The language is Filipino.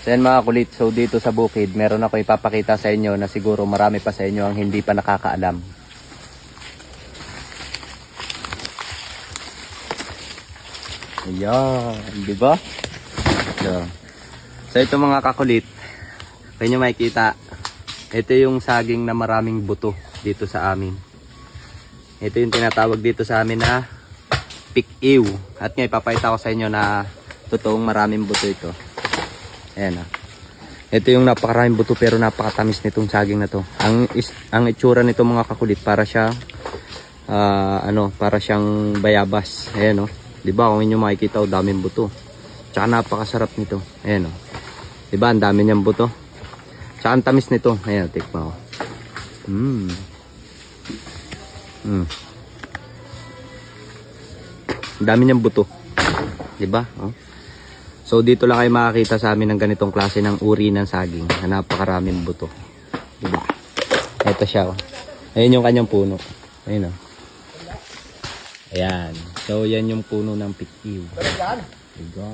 So yan mga kulit, so dito sa bukid, meron ako ipapakita sa inyo na siguro marami pa sa inyo ang hindi pa nakakaalam. Ayan, di ba? So ito mga kakulit, kaya makikita, ito yung saging na maraming buto dito sa amin. Ito yung tinatawag dito sa amin na pikiw. At ngayon ipapakita ko sa inyo na totoong maraming buto ito. Ayan. Ito yung napakaraming buto pero napakatamis nitong saging na to. Ang itsura nito mga kakulit para siya para siyang bayabas. Ayan, 'di ba? Kung inyo makikita, daming buto. Tsaka napakasarap nito. Ayan, 'di ba? Ang dami niyang buto. Tsaka ang tamis nito. Ayan, tikman ko. Ang dami niyang buto. 'Di ba? Oh. So dito lang kayo makakita sa amin ng ganitong klase ng uri ng saging na napakaraming buto. 'Di ba? Ito siya. Oh. Ayun yung kanyang puno. Ayun, oh. Ayan. So yan yung puno ng pikiw. Diba?